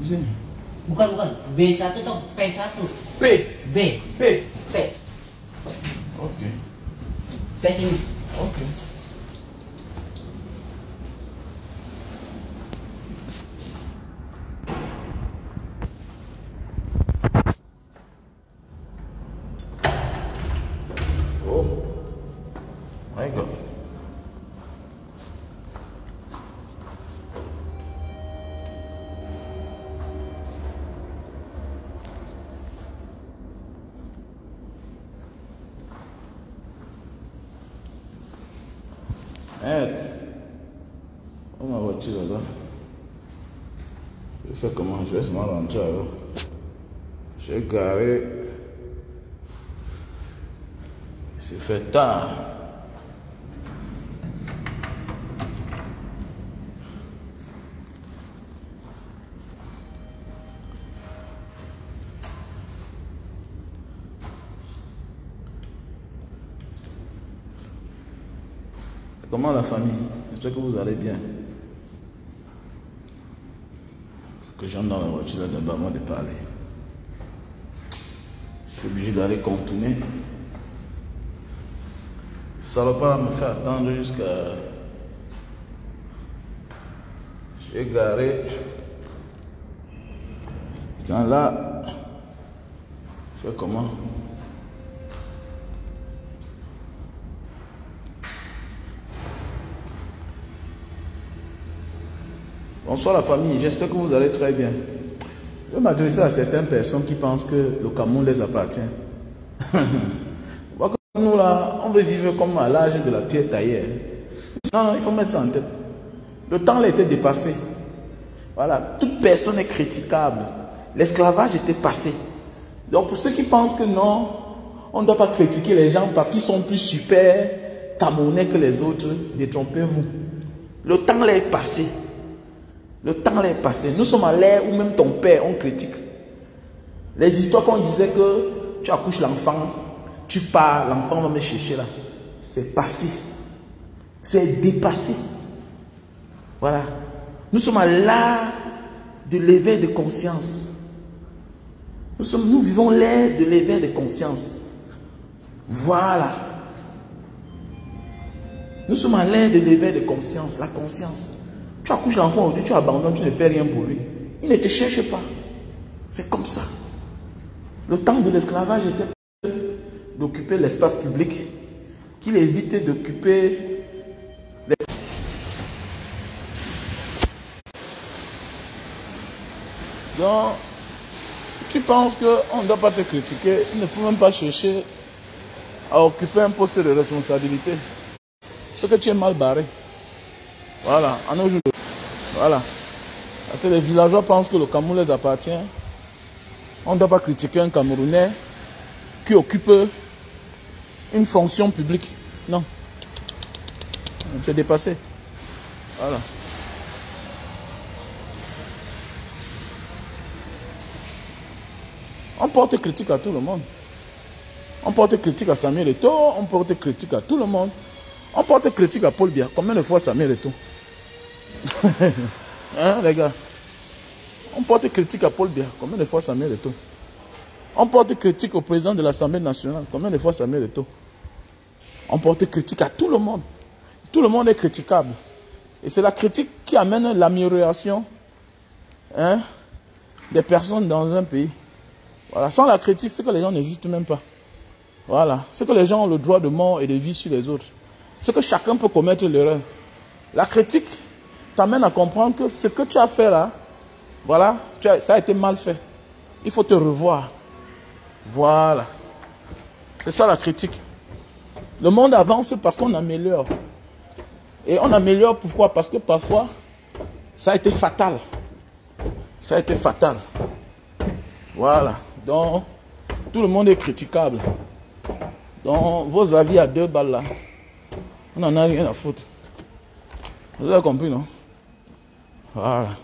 sini. Bukan, B1 dong, P1. P. B. P. P. Ok. P sini. Ok. Oh. My God. Oh, ma voiture là. Je fais comment? Je vais seulement rentrer alors. J'ai garé. C'est fait tard. Comment la famille? J'espère que vous allez bien. Que j'entre dans la voiture là d'abord avant de parler. Je suis obligé d'aller contourner. Salopard me fait attendre jusqu'à... J'ai garé. Tiens là. Je fais comment? Bonsoir la famille, j'espère que vous allez très bien. Je vais m'adresser à certaines personnes qui pensent que le Cameroun les appartient. Nous là, on veut vivre comme à l'âge de la pierre taillée. Non, il faut mettre ça en tête. Le temps a été dépassé. Voilà, toute personne est critiquable. L'esclavage était passé. Donc pour ceux qui pensent que non, on ne doit pas critiquer les gens parce qu'ils sont plus super camerounais que les autres, détrompez-vous. Le temps est passé. Le temps est passé. Nous sommes à l'ère où même ton père, on critique. Les histoires qu'on disait que tu accouches l'enfant, tu pars, l'enfant va me chercher là. C'est passé. C'est dépassé. Voilà. Nous sommes à l'ère de l'éveil de conscience. Nous vivons l'ère de l'éveil de conscience. Voilà. Nous sommes à l'ère de l'éveil de conscience. La conscience. Tu accouches l'enfant aujourd'hui, tu abandonnes, tu ne fais rien pour lui. Il ne te cherche pas. C'est comme ça. Le temps de l'esclavage était d'occuper l'espace public, qu'il évitait d'occuper les... Donc, tu penses qu'on ne doit pas te critiquer, il ne faut même pas chercher à occuper un poste de responsabilité. Ce que tu es mal barré. Voilà, en aujourd'hui. Voilà. Parce que les villageois pensent que le Cameroun les appartient. On ne doit pas critiquer un Camerounais qui occupe une fonction publique. Non. C'est dépassé. Voilà. On porte critique à tout le monde. On porte critique à Samuel Eto'o, on porte critique à tout le monde. On porte critique à Paul Biya. Combien de fois Samuel Eto'o? Hein, les gars? On porte critique à Paul Biya. Combien de fois Samuel Eto'o? On porte critique au président de l'Assemblée nationale. Combien de fois Samuel Eto'o? On porte critique à tout le monde. Tout le monde est critiquable. Et c'est la critique qui amène l'amélioration, hein, des personnes dans un pays. Voilà. Sans la critique, c'est que les gens n'existent même pas. Voilà. C'est que les gens ont le droit de mort et de vie sur les autres. C'est que chacun peut commettre l'erreur. La critique t'amène à comprendre que ce que tu as fait là, voilà, ça a été mal fait. Il faut te revoir. Voilà. C'est ça la critique. Le monde avance parce qu'on améliore. Et on améliore pourquoi? Parce que parfois, ça a été fatal. Ça a été fatal. Voilà. Donc, tout le monde est critiquable. Donc, vos avis à 2 balles là, on n'en a rien à foutre. Vous avez compris, non? Voilà.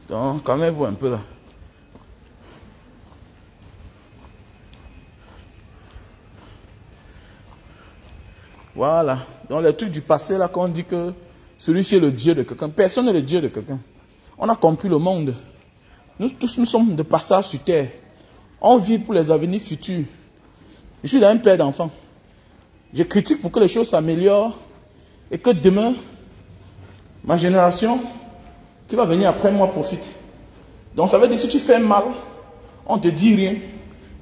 Donc, calmez-vous un peu là. Voilà. Donc, les trucs du passé là, quand on dit que celui-ci est le Dieu de quelqu'un. Personne n'est le Dieu de quelqu'un. On a compris le monde. Nous tous, nous sommes de passage sur terre. On vit pour les avenirs futurs. Je suis un père d'enfants. Je critique pour que les choses s'améliorent et que demain, ma génération qui va venir après moi profite. Donc ça veut dire que si tu fais mal, on ne te dit rien.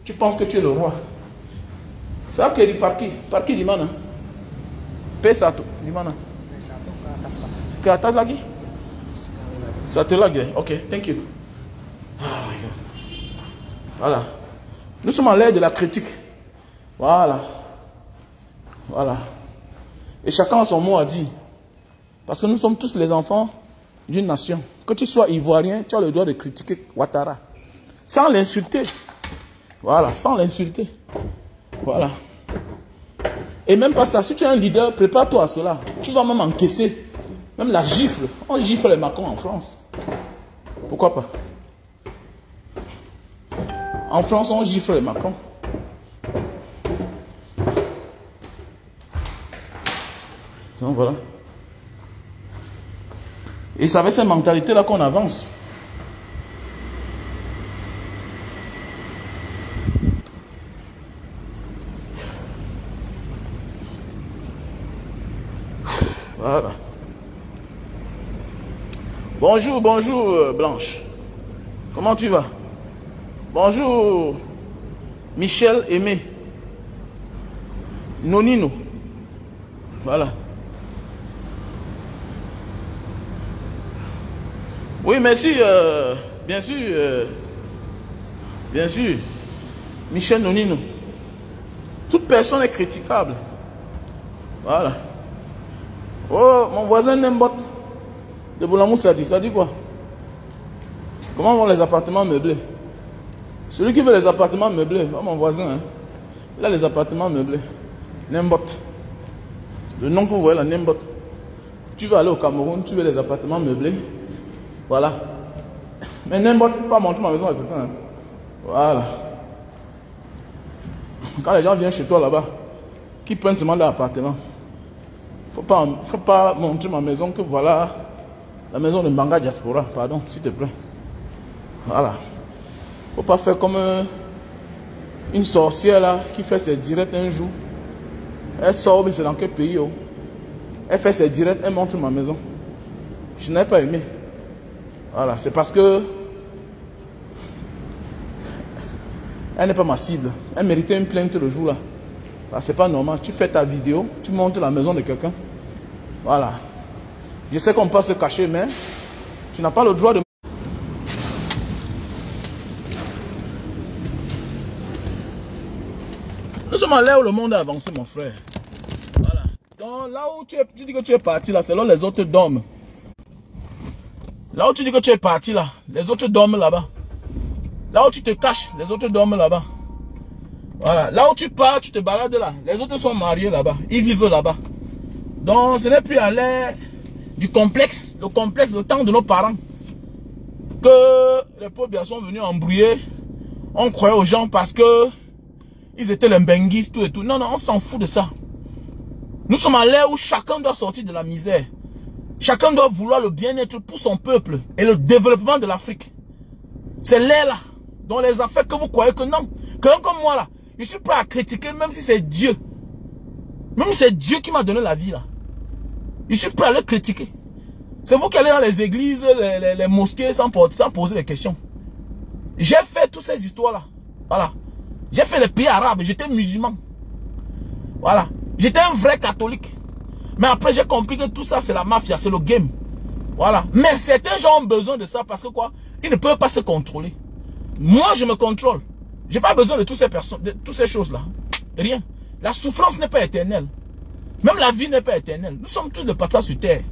Tu penses que tu es le roi. Ça qui est par qui di mana? Pesato di mana? Ke atas lagi? Satu lagi. Ok, thank you. Oh my God. Voilà. Nous sommes à l'ère de la critique. Voilà. Voilà. Et chacun a son mot à dire. Parce que nous sommes tous les enfants d'une nation. Que tu sois ivoirien, tu as le droit de critiquer Ouattara. Sans l'insulter. Voilà, sans l'insulter. Voilà. Et même pas ça, si tu es un leader, prépare-toi à cela. Tu vas même encaisser. Même la gifle. On gifle les Macron en France. Pourquoi pas? En France, on gifle les Macron. Donc voilà. Et c'est avec cette mentalité-là qu'on avance. Voilà. Bonjour, bonjour Blanche. Comment tu vas? Bonjour Michel Aimé. Nonino. Voilà. Oui, merci. Bien sûr. Bien sûr. Michel Nonino. Toute personne est critiquable. Voilà. Oh, mon voisin Nembot de Boulamou, ça dit quoi? Comment vont les appartements meublés? Celui qui veut les appartements meublés, oh, mon voisin, hein, il a les appartements meublés. Nembot. Le nom que vous voyez là, Nembot. Tu vas aller au Cameroun, tu veux les appartements meublés. Voilà. Mais Nembot, je ne peux pas montrer ma maison à quelqu'un. Hein. Voilà. Quand les gens viennent chez toi là-bas, qui prennent seulement leur appartement. Faut pas montrer ma maison que voilà la maison de Mbanga Diaspora, pardon, s'il te plaît. Voilà. Faut pas faire comme une sorcière là qui fait ses directs un jour. Elle sort, mais c'est dans quel pays? Oh? Elle fait ses directs, elle montre ma maison. Je n'ai pas aimé. Voilà, c'est parce que elle n'est pas ma cible. Elle méritait une plainte le jour là. C'est pas normal. Tu fais ta vidéo, tu montres la maison de quelqu'un. Voilà. Je sais qu'on peut se cacher, mais tu n'as pas le droit de... Nous sommes à l'ère où le monde a avancé, mon frère. Voilà. Donc là où tu dis que tu es parti, là, c'est là où les autres dorment. Là où tu dis que tu es parti, là, les autres dorment là-bas. Là où tu te caches, les autres dorment là-bas. Voilà. Là où tu pars, tu te balades là. Les autres sont mariés là-bas. Ils vivent là-bas. Donc ce n'est plus à l'ère du complexe. Le temps de nos parents. Que les pauvres sont venus embrouiller. On croyait aux gens parce que ils étaient les benguistes, tout et tout. Non, non, on s'en fout de ça. Nous sommes à l'ère où chacun doit sortir de la misère. Chacun doit vouloir le bien-être pour son peuple et le développement de l'Afrique. C'est l'ère là. Dans les affaires que vous croyez que non. Quelqu'un comme moi là, je suis prêt à critiquer même si c'est Dieu. Même si c'est Dieu qui m'a donné la vie là. Je suis prêt à le critiquer. C'est vous qui allez dans les églises, les mosquées sans poser des questions. J'ai fait toutes ces histoires là. Voilà. J'ai fait les pays arabes, j'étais musulman. Voilà. J'étais un vrai catholique. Mais après j'ai compris que tout ça c'est la mafia, c'est le game. Voilà. Mais certains gens ont besoin de ça parce que quoi? Ils ne peuvent pas se contrôler. Moi je me contrôle. J'ai pas besoin de toutes ces personnes, de toutes ces choses là. Rien. La souffrance n'est pas éternelle. Même la vie n'est pas éternelle. Nous sommes tous de passage sur terre.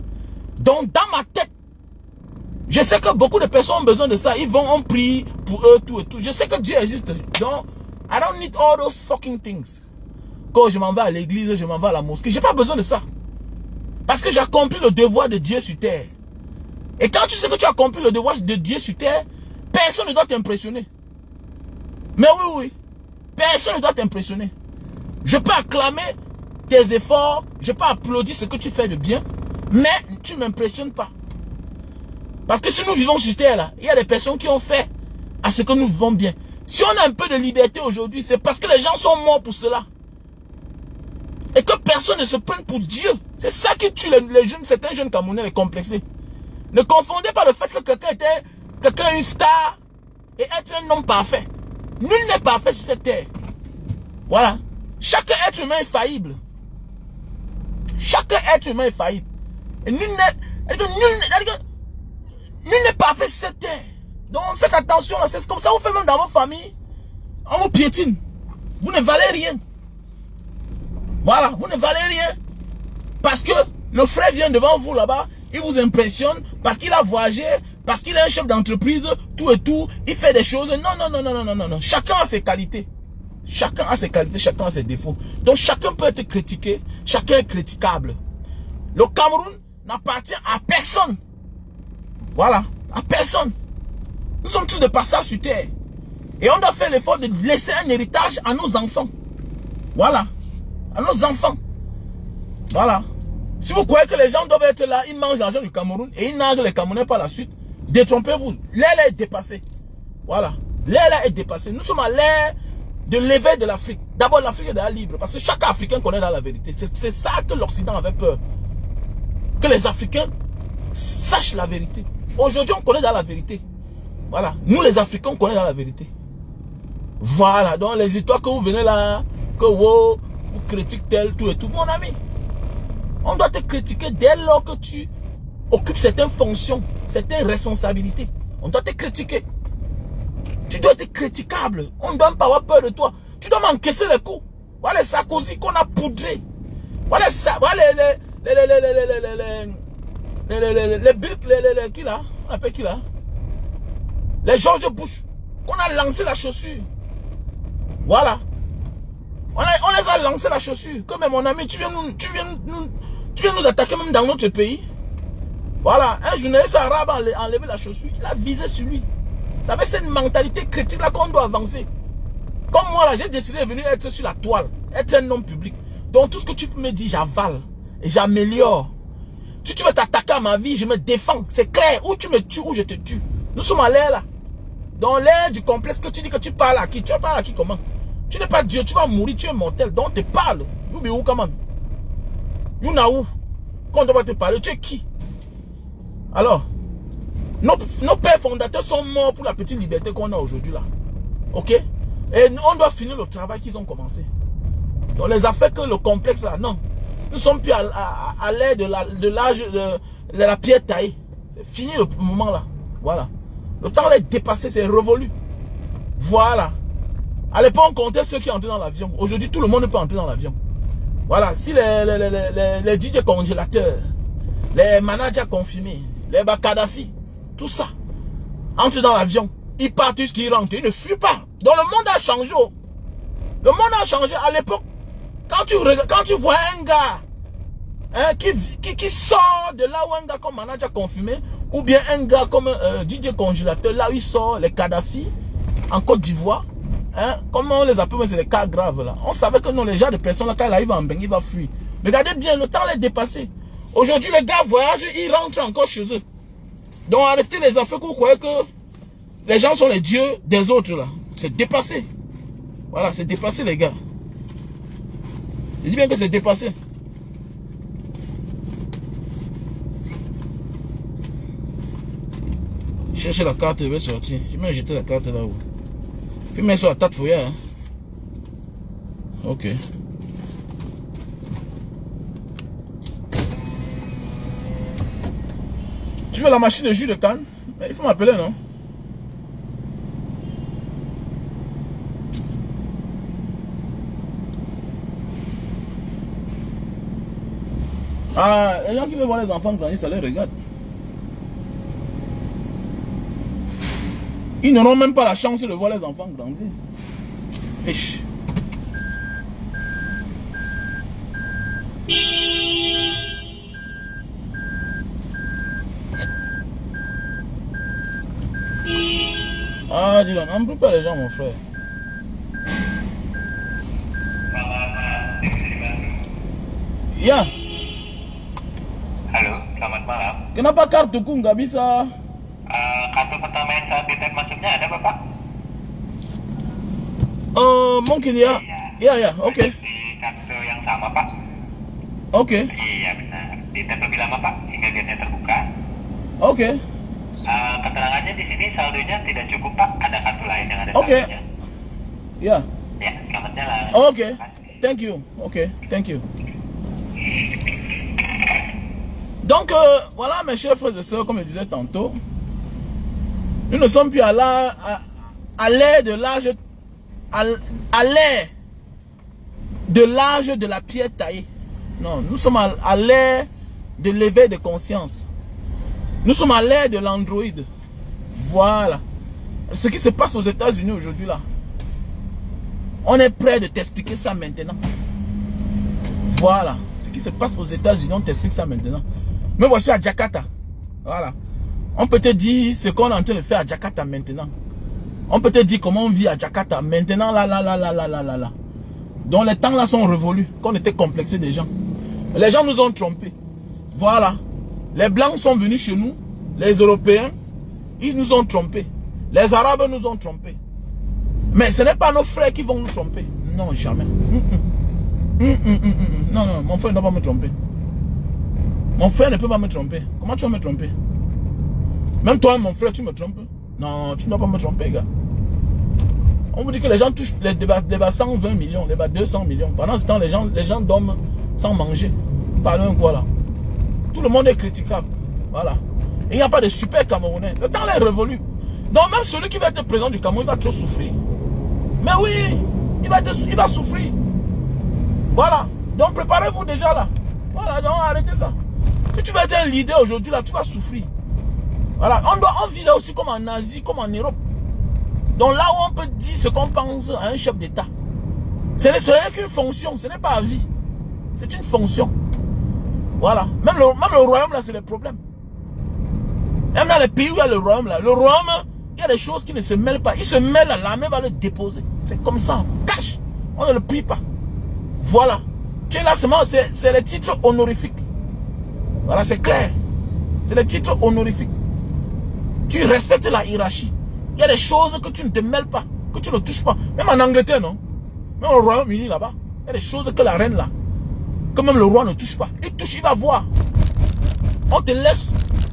Donc dans ma tête, je sais que beaucoup de personnes ont besoin de ça. Ils vont en prier pour eux, tout et tout. Je sais que Dieu existe. Donc, I don't need all those fucking things. Quand je m'en vais à l'église, je m'en vais à la mosquée. J'ai pas besoin de ça. Parce que j'ai accompli le devoir de Dieu sur terre. Et quand tu sais que tu as accompli le devoir de Dieu sur terre, personne ne doit t'impressionner. Mais oui, oui. Personne ne doit t'impressionner. Je peux acclamer tes efforts, je peux applaudir ce que tu fais de bien, mais tu ne m'impressionnes pas. Parce que si nous vivons sur terre, là, il y a des personnes qui ont fait à ce que nous vivons bien. Si on a un peu de liberté aujourd'hui, c'est parce que les gens sont morts pour cela. Et que personne ne se prenne pour Dieu. C'est ça qui tue les jeunes, certains jeunes Camerounais, les complexés. Ne confondez pas le fait que quelqu'un est une star et être un homme parfait. Nul n'est parfait sur cette terre. Voilà. Chaque être humain est faillible. Chaque être humain est faillible. Et nul n'est parfait sur cette terre. Donc faites attention. C'est comme ça vous faites même dans vos familles. On vous piétine. Vous ne valez rien. Voilà. Vous ne valez rien. Parce que le frère vient devant vous là-bas. Il vous impressionne. Parce qu'il a voyagé. Parce qu'il est un chef d'entreprise. Tout et tout. Il fait des choses. Non. Chacun a ses qualités. Chacun a ses qualités, chacun a ses défauts. Donc chacun peut être critiqué, chacun est critiquable. Le Cameroun n'appartient à personne. Voilà, à personne. Nous sommes tous de passage sur terre. Et on doit faire l'effort de laisser un héritage à nos enfants. Voilà, à nos enfants. Voilà. Si vous croyez que les gens doivent être là, ils mangent l'argent du Cameroun et ils narguent les Camerounais par la suite, détrompez-vous. L'ère est dépassée. Voilà, l'ère est dépassée. Nous sommes à l'ère de l'éveil de l'Afrique. D'abord, l'Afrique est déjà libre. Parce que chaque Africain connaît dans la vérité. C'est ça que l'Occident avait peur. Que les Africains sachent la vérité. Aujourd'hui, on connaît dans la vérité. Voilà. Nous, les Africains, on connaît dans la vérité. Voilà. Donc, les histoires que vous venez là, que wow, vous critiquez tel, tout et tout. Mon ami, on doit te critiquer dès lors que tu occupes certaines fonctions, certaines responsabilités. On doit te critiquer. Tu dois être critiquable. On ne doit pas avoir peur de toi. Tu dois m'encaisser les coups. Voilà les Sarkozy qu'on a poudrés. Voilà les qui là? On appelle qui là? Les George Bush. Qu'on a lancé la chaussure. Voilà. On les a lancé la chaussure. Comme mon ami, tu viens nous attaquer même dans notre pays. Voilà. Un journaliste arabe a enlevé la chaussure. Il a visé sur lui. Ça veut dire une mentalité critique là qu'on doit avancer. Comme moi là, j'ai décidé de venir être sur la toile, être un homme public. Donc tout ce que tu me dis, j'avale et j'améliore. Si tu veux t'attaquer à ma vie, je me défends. C'est clair, ou tu me tues ou je te tue. Nous sommes à l'ère là. Dans l'ère du complexe que tu dis que tu parles à qui? Tu parles à qui comment? Tu n'es pas Dieu, tu vas mourir, tu es mortel. Donc te parle. You be où comment? You na où? Quand on doit te parler, tu es qui? Alors, nos pères fondateurs sont morts pour la petite liberté qu'on a aujourd'hui là. Ok? Et on doit finir le travail qu'ils ont commencé. Donc les affaires que le complexe là, non. Nous sommes plus à l'ère de l'âge de la pierre taillée. C'est fini le moment là. Voilà. Le temps est dépassé, c'est révolu. Voilà. À l'époque, on comptait ceux qui entraient dans l'avion. Aujourd'hui, tout le monde peut entrer dans l'avion. Voilà. Si les DJ congélateurs, les managers confirmés, les Kadhafi, tout ça, entre dans l'avion, ils partent jusqu'ils rentrent, ils ne fuient pas. Donc le monde a changé. Le monde a changé. À l'époque, quand tu vois un gars hein, qui sort de là où un gars comme manager confirmé, ou bien un gars comme DJ congélateur, là où il sort les Kadhafi, en Côte d'Ivoire, hein, comment on les appelle, c'est les cas graves là. On savait que non, les gens de personnes là, quand il arrive en bain, il va fuir. Regardez bien, le temps est dépassé. Aujourd'hui, les gars voyagent, ils rentrent encore chez eux. Donc arrêtez les affaires que vous croyez que les gens sont les dieux des autres là. C'est dépassé. Voilà, c'est dépassé les gars. Je dis bien que c'est dépassé. Cherchez la carte, je vais sortir. Je vais jeter la carte là-haut. Puis mettre sur la tête fouillée. Hein. Ok. Tu veux la machine de jus de canne? Il faut m'appeler, non? Ah, les gens qui veulent voir les enfants grandir, ça les regarde. Ils n'auront même pas la chance de voir les enfants grandir. Fiche. Ah, dis donc, n'embrouille pas les gens, mon frère. Ya. Halo, selamat malam. Kenapa kartuku nggak bisa? Kartu pertama yang saat ditem masuknya ada, Bapak? Mungkin ya. Ya, oke. Di kartu yang sama, Pak. Oke. Iya, benar. Ditap lebih lama, Pak, hingga gainnya terbuka. Oke. Keterangannya di sini saldonya tidak cukup, Pak. Ada kartu lain yang ada Oke. saldonya. Ya. Ya, selamat jalan. Oke. Thank you. Ok, thank you. Donc, voilà mes chers frères et sœurs, comme je disais tantôt, nous ne sommes plus à l'ère de l'âge, à l'ère de l'âge de la pierre taillée. Non, nous sommes à l'ère de l'éveil de conscience. Nous sommes à l'ère de l'Android. Voilà. Ce qui se passe aux États-Unis aujourd'hui là. On est prêt de t'expliquer ça maintenant. Voilà. Ce qui se passe aux États-Unis, on t'explique ça maintenant. Mais voici à Jakarta. Voilà. On peut te dire ce qu'on est en train de faire à Jakarta maintenant. On peut te dire comment on vit à Jakarta maintenant, là. Donc les temps là sont révolus. Qu'on était complexé des gens. Les gens nous ont trompés. Voilà. Les Blancs sont venus chez nous. Les Européens, ils nous ont trompés. Les Arabes nous ont trompés. Mais ce n'est pas nos frères qui vont nous tromper. Non, jamais. Non, mon frère ne va pas me tromper. Mon frère ne peut pas me tromper. Comment tu vas me tromper? Même toi, mon frère, tu me trompes? Non, tu ne dois pas me tromper, gars. On vous dit que les gens touchent les débats 120 millions, les débats 200 millions. Pendant ce temps, les gens dorment sans manger. Parlons quoi là? Tout le monde est critiquable. Voilà. Il n'y a pas de super Camerounais. Le temps est révolu. Donc même celui qui va être président du Cameroun, il va trop souffrir. Mais oui, il va souffrir. Voilà. Donc préparez-vous déjà là. Voilà, donc arrêtez ça. Si tu veux être un leader aujourd'hui là, tu vas souffrir. Voilà. On vit là aussi comme en Asie, comme en Europe. Donc là où on peut dire ce qu'on pense à un chef d'État. Ce n'est qu'une fonction, ce n'est pas à vie. C'est une fonction. Voilà. Même le royaume là, c'est le problème. Même dans les pays où il y a le royaume là, il y a des choses qui ne se mêlent pas. Il se mêle, l'armée va le déposer. C'est comme ça. Cache. On ne le prie pas. Voilà. Tu es là seulement, c'est les titres honorifiques. Voilà, c'est clair. C'est les titres honorifiques. Tu respectes la hiérarchie. Il y a des choses que tu ne te mêles pas, que tu ne touches pas. Même en Angleterre, non? Même au Royaume-Uni là-bas. Il y a des choses que la reine là, que même le roi ne touche pas. Il touche, il va voir. On te laisse.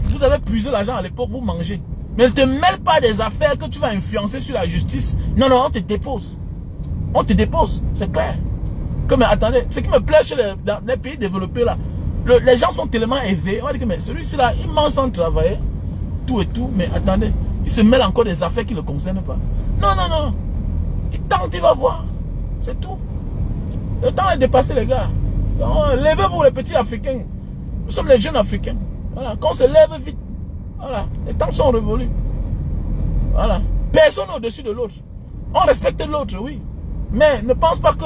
Vous avez puisé l'argent à l'époque, vous mangez. Mais ne te mêle pas des affaires que tu vas influencer sur la justice. Non, non, on te dépose. On te dépose, c'est clair. Que, mais attendez, ce qui me plaît chez les pays développés là, les gens sont tellement éveillés. On va dire que mais celui-ci là, il mange sans travailler, tout et tout, mais attendez, il se mêle encore des affaires qui ne le concernent pas. Non, non, non. Il tente, il va voir. C'est tout. Le temps est dépassé, les gars. Levez-vous les petits Africains. Nous sommes les jeunes Africains. Voilà, quand on se lève vite, voilà, les temps sont révolus. Voilà. Personne au-dessus de l'autre. On respecte l'autre, oui. Mais ne pense pas que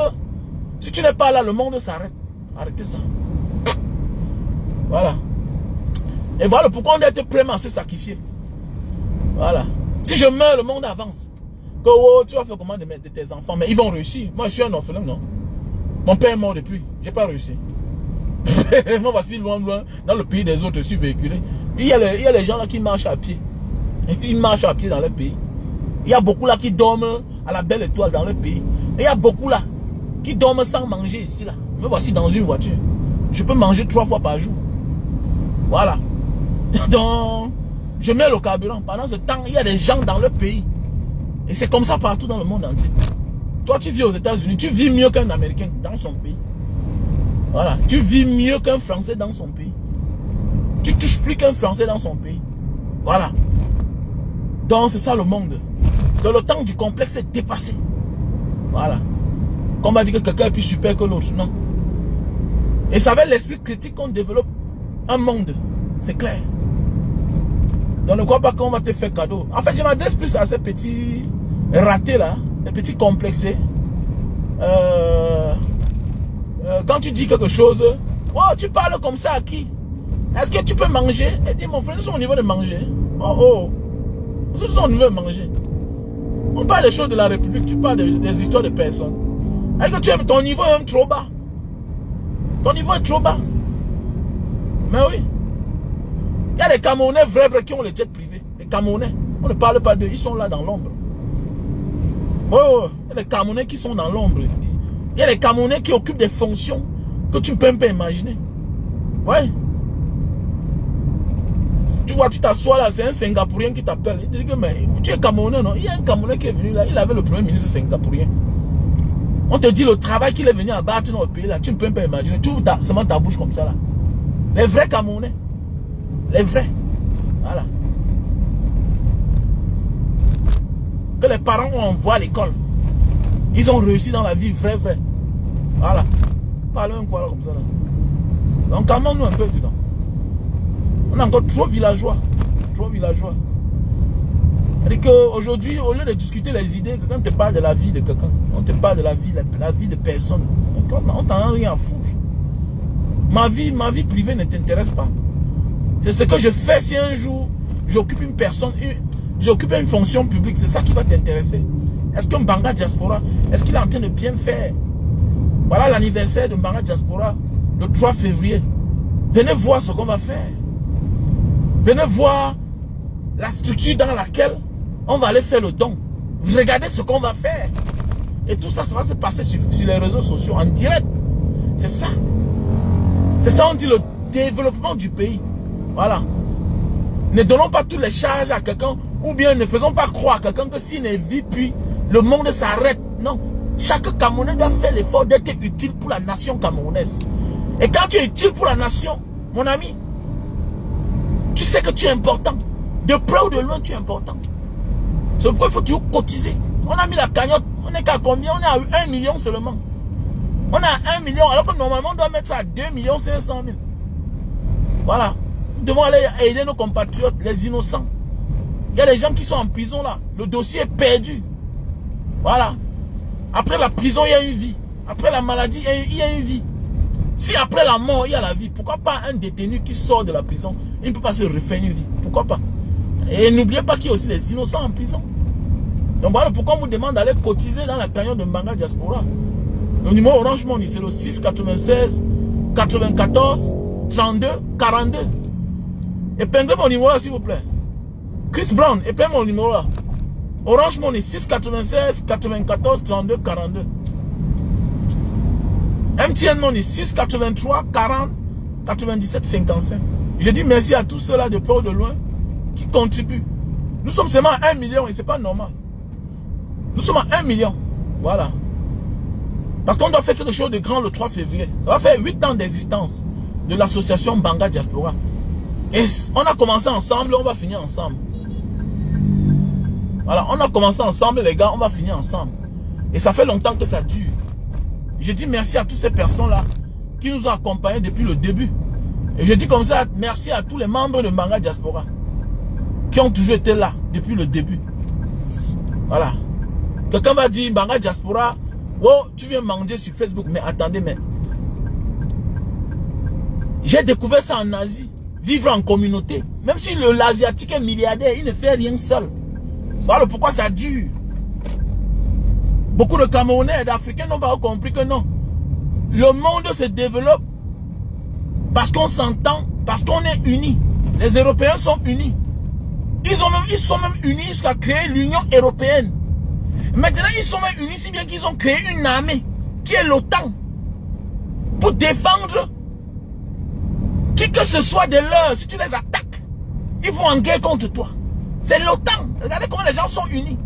si tu n'es pas là, le monde s'arrête. Arrêtez ça. Voilà. Et voilà pourquoi on doit être prêt à se sacrifier. Voilà. Si je meurs, le monde avance. Que oh, tu vas faire comment de tes enfants? Mais ils vont réussir. Moi, je suis un orphelin, non? Mon père est mort depuis. J'ai pas réussi. Moi, voici loin, dans le pays des autres, je suis véhiculé. Il y a les gens là qui marchent à pied. Ils marchent à pied dans le pays. Il y a beaucoup là qui dorment à la belle étoile dans le pays. Et il y a beaucoup là qui dorment sans manger ici là. Me voici dans une voiture. Je peux manger 3 fois par jour. Voilà. Donc, je mets le carburant. Pendant ce temps, il y a des gens dans le pays. Et c'est comme ça partout dans le monde entier. Toi, tu vis aux États-Unis. Tu vis mieux qu'un Américain dans son pays. Voilà. Tu vis mieux qu'un Français dans son pays. Tu touches plus qu'un Français dans son pays. Voilà. Donc, c'est ça le monde. Donc, le temps du complexe est dépassé. Voilà. Qu'on va dire que quelqu'un est plus super que l'autre. Non. Et c'est avec l'esprit critique qu'on développe un monde. C'est clair. Donc, ne crois pas qu'on va te faire cadeau. En fait, je m'adresse plus à ces petits ratés là. Les petits complexés. Quand tu dis quelque chose, oh, tu parles comme ça à qui? Est-ce que tu peux manger? Et dis, mon frère, nous sommes au niveau de manger. Oh. Nous sommes au niveau de manger. On parle des choses de la République, tu parles des histoires de personnes. Est-ce que ton niveau est même trop bas? Ton niveau est trop bas. Mais oui. Il y a des Camerounais vrais qui ont les jets privés. Les Camerounais, on ne parle pas d'eux, ils sont là dans l'ombre. Oh, il y a des Camerounais qui sont dans l'ombre. Il y a des Camerounais qui occupent des fonctions que tu ne peux même pas imaginer. Ouais. Tu vois, tu t'assois là, c'est un Singapourien qui t'appelle. Il te dit que mais, tu es Camerounais, non? Il y a un Camerounais qui est venu là, il avait le premier ministre singapourien. On te dit le travail qu'il est venu abattre dans le pays là, tu ne peux même pas imaginer. Tu ouvres seulement ta bouche comme ça là. Les vrais Camerounais. Les vrais. Voilà. Que les parents ont envoyé à l'école. Ils ont réussi dans la vie, vrai. Voilà. Parlons quoi là comme ça là. Donc calmons-nous un peu dedans. On est encore trop villageois. Trop villageois. C'est-à-dire qu'aujourd'hui, au lieu de discuter les idées, quelqu'un te parle de la vie de quelqu'un. On te parle de la vie de personne. On t'en a rien à foutre. Ma vie privée ne t'intéresse pas. C'est ce que je fais si un jour j'occupe une personne, j'occupe une fonction publique. C'est ça qui va t'intéresser. Est-ce que Mbanga Diaspora, est-ce qu'il est en train de bien faire? Voilà l'anniversaire de Mbanga Diaspora, le 3 février. Venez voir ce qu'on va faire. Venez voir la structure dans laquelle on va aller faire le don. Regardez ce qu'on va faire. Et tout ça, ça va se passer sur les réseaux sociaux en direct. C'est ça. C'est ça, on dit le développement du pays. Voilà. Ne donnons pas toutes les charges à quelqu'un, ou bien ne faisons pas croire à quelqu'un que s'il ne vit plus, le monde s'arrête. Non. Chaque Camerounais doit faire l'effort d'être utile pour la nation camerounaise. Et quand tu es utile pour la nation, mon ami, tu sais que tu es important. De près ou de loin, tu es important. C'est pourquoi il faut toujours cotiser. On a mis la cagnotte, on est qu'à combien? On est à 1 million seulement. On est à 1 million, alors que normalement on doit mettre ça à 2 500 000. Voilà. Nous devons aller aider nos compatriotes, les innocents. Il y a des gens qui sont en prison là. Le dossier est perdu. Voilà. Après la prison, il y a une vie. Après la maladie, il y a une vie. Si après la mort, il y a la vie, pourquoi pas un détenu qui sort de la prison, il ne peut pas se refaire une vie? Pourquoi pas? Et n'oubliez pas qu'il y a aussi les innocents en prison. Donc voilà pourquoi on vous demande d'aller cotiser dans la cagnotte de Mbanga Diaspora. Le numéro Orange Money, c'est le 696 94 32 42. Épinglez mon numéro là, s'il vous plaît. Chris Brown, épinglez mon numéro là. Orange Money, 696 94 32 42. MTN Money, 683 40 97 55. Je dis merci à tous ceux-là de près ou de loin qui contribuent. Nous sommes seulement à 1 million et c'est pas normal. Nous sommes à 1 million. Voilà. Parce qu'on doit faire quelque chose de grand le 3 février. Ça va faire 8 ans d'existence de l'association Mbanga Diaspora. Et on a commencé ensemble, on va finir ensemble. Voilà, on a commencé ensemble les gars, on va finir ensemble. Et ça fait longtemps que ça dure. Je dis merci à toutes ces personnes-là qui nous ont accompagnés depuis le début. Et je dis comme ça, merci à tous les membres de Mbanga Diaspora qui ont toujours été là depuis le début. Voilà. Quelqu'un va dire Mbanga Diaspora, oh, tu viens manger sur Facebook. Mais attendez, mais j'ai découvert ça en Asie. Vivre en communauté. Même si l'Asiatique est milliardaire, il ne fait rien seul. Voilà pourquoi ça dure. Beaucoup de Camerounais et d'Africains n'ont pas compris que non. Le monde se développe parce qu'on s'entend, parce qu'on est unis. Les Européens sont unis. Ils sont même unis jusqu'à créer l'Union européenne. Maintenant, ils sont même unis si bien qu'ils ont créé une armée qui est l'OTAN pour défendre qui que ce soit de l'heure. Si tu les attaques, ils vont en guerre contre toi. C'est l'OTAN. Regardez comment les gens sont unis.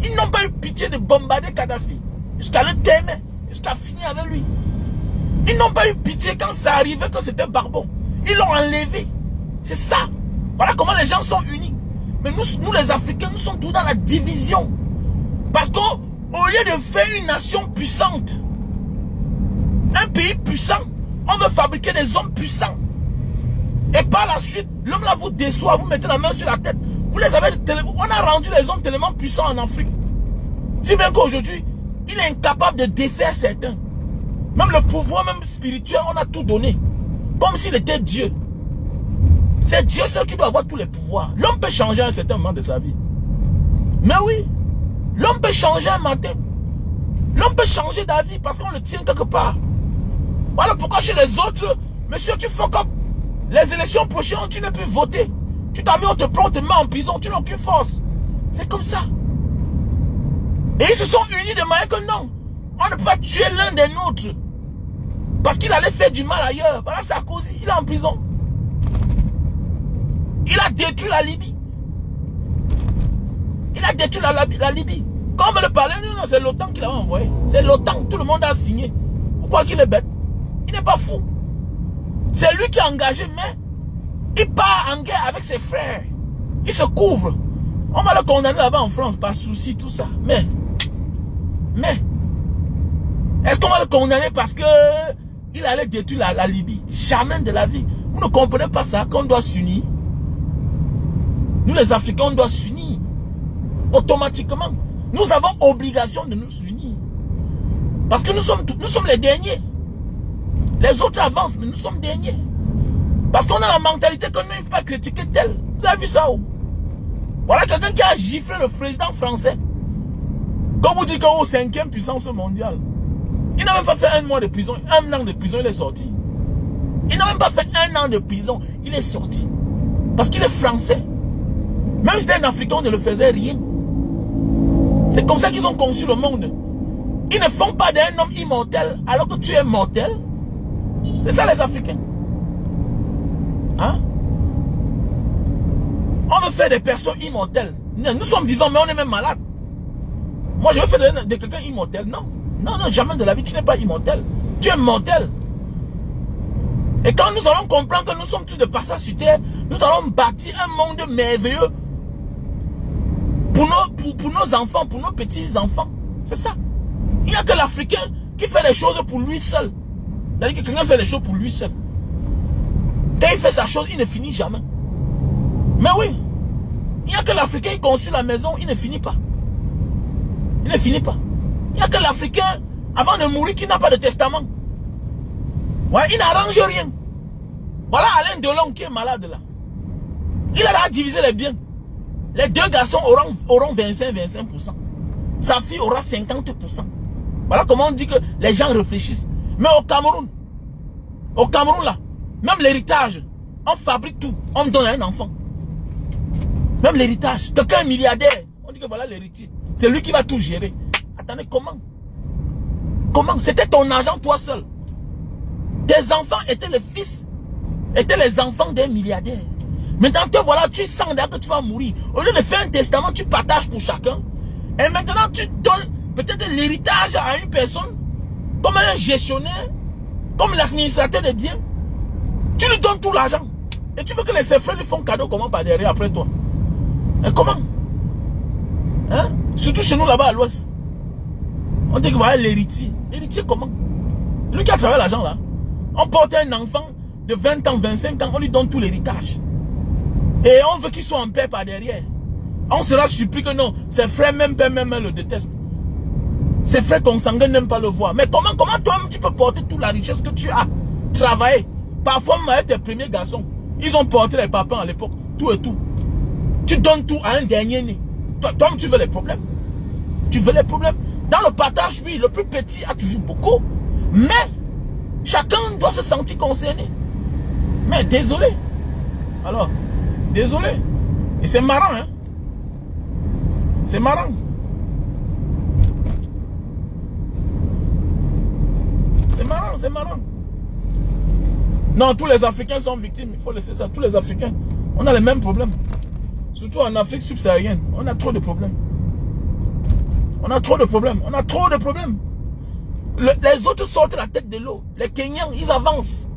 Ils n'ont pas eu pitié de bombarder Kadhafi jusqu'à le t'aimer, jusqu'à finir avec lui. Ils n'ont pas eu pitié quand ça arrivait que c'était Barbeau. Ils l'ont enlevé. C'est ça. Voilà comment les gens sont unis. Mais nous les Africains, nous sommes tous dans la division. Parce qu'au lieu de faire une nation puissante, un pays puissant, on veut fabriquer des hommes puissants. Et par la suite, l'homme là vous déçoit, vous mettez la main sur la tête. Vous les avez, on a rendu les hommes tellement puissants en Afrique. Si bien qu'aujourd'hui, il est incapable de défaire certains. Même le pouvoir, même spirituel, on a tout donné. Comme s'il était Dieu. C'est Dieu seul qui doit avoir tous les pouvoirs. L'homme peut changer à un certain moment de sa vie. Mais oui, l'homme peut changer un matin. L'homme peut changer d'avis parce qu'on le tient quelque part. Voilà pourquoi chez les autres, monsieur, tu fuck up. Les élections prochaines, tu ne peux voter. Tu t'as mis, on te prend, on te met en prison, tu n'as aucune force. C'est comme ça. Et ils se sont unis de manière que non, on ne peut pas tuer l'un des nôtres. Parce qu'il allait faire du mal ailleurs. Voilà Sarkozy, il est en prison. Il a détruit la Libye. Il a détruit la Libye. Quand on veut le parler, non, c'est l'OTAN qui l'a envoyé. C'est l'OTAN, tout le monde a signé. Pourquoi qu'il est bête? Il n'est pas fou. C'est lui qui a engagé, mais il part en guerre avec ses frères. Il se couvre. On va le condamner là-bas en France, pas souci, tout ça. Mais, est-ce qu'on va le condamner parce que il allait détruire la Libye? Jamais de la vie. Vous ne comprenez pas ça, qu'on doit s'unir. Nous les Africains, on doit s'unir. Automatiquement. Nous avons obligation de nous unir. Parce que nous sommes les derniers. Les autres avancent, mais nous sommes derniers. Parce qu'on a la mentalité qu'on ne peut pas critiquer tel. Vous avez vu ça où? Voilà quelqu'un qui a giflé le président français. Quand vous dites qu'au 5e puissance mondiale, il n'a même pas fait 1 mois de prison, 1 an de prison, il est sorti. Il n'a même pas fait 1 an de prison, il est sorti. Parce qu'il est français. Même si c'était un Africain, on ne le faisait rien. C'est comme ça qu'ils ont conçu le monde. Ils ne font pas d'un homme immortel alors que tu es mortel. C'est ça les Africains. Hein? On veut faire des personnes immortelles. Nous sommes vivants, mais on est même malades. Moi, je veux faire de quelqu'un immortel. Non. Non, non, jamais de la vie, tu n'es pas immortel. Tu es mortel. Et quand nous allons comprendre que nous sommes tous de passage sur terre, nous allons bâtir un monde merveilleux pour nos enfants, pour nos petits-enfants. C'est ça. Il n'y a que l'Africain qui fait les choses pour lui seul. C'est-à-dire que quelqu'un fait les choses pour lui seul. Quand il fait sa chose, il ne finit jamais. Mais oui, il n'y a que l'Africain qui construit la maison, il ne finit pas. Il ne finit pas. Il n'y a que l'Africain, avant de mourir, qui n'a pas de testament. Ouais, il n'arrange rien. Voilà Alain Delon qui est malade là. Il a divisé les biens. Les 2 garçons auront 25%. Sa fille aura 50%. Voilà comment on dit que les gens réfléchissent. Mais au Cameroun là, même l'héritage, on fabrique tout, on donne à un enfant. Même l'héritage. Quelqu'un est milliardaire, on dit que voilà l'héritier. C'est lui qui va tout gérer. Attendez, comment? Comment? C'était ton argent toi seul. Tes enfants étaient les enfants d'un milliardaire. Maintenant, te voilà, tu sens que tu vas mourir. Au lieu de faire un testament, tu partages pour chacun. Et maintenant, tu donnes peut-être l'héritage à une personne, comme un gestionnaire, comme l'administrateur des biens. Tu lui donnes tout l'argent. Et tu veux que ses frères lui font cadeau comment par derrière après toi? Et comment? Hein? Surtout chez nous là-bas à l'ouest. On dit que voilà l'héritier. L'héritier comment? Lui qui a travaillé l'argent là. On porte un enfant de 20 ans, 25 ans, on lui donne tout l'héritage. Et on veut qu'il soit en paix par derrière. On sera surpris que non, ses frères même père même le détestent. Ses frères consanguins n'aiment pas le voir. Mais comment toi-même tu peux porter toute la richesse que tu as travaillé? Parfois, avec tes premiers garçons, ils ont porté les papas à l'époque, tout et tout. Tu donnes tout à un dernier né. Toi, tu veux les problèmes. Tu veux les problèmes. Dans le partage, oui, le plus petit a toujours beaucoup. Mais, chacun doit se sentir concerné. Mais désolé. Alors, désolé. Et c'est marrant, hein. C'est marrant. C'est marrant, c'est marrant. Non, tous les Africains sont victimes. Il faut laisser ça. Tous les Africains, on a les mêmes problèmes. Surtout en Afrique subsaharienne. On a trop de problèmes. On a trop de problèmes. On a trop de problèmes. Les autres sortent la tête de l'eau. Les Kenyans, ils avancent.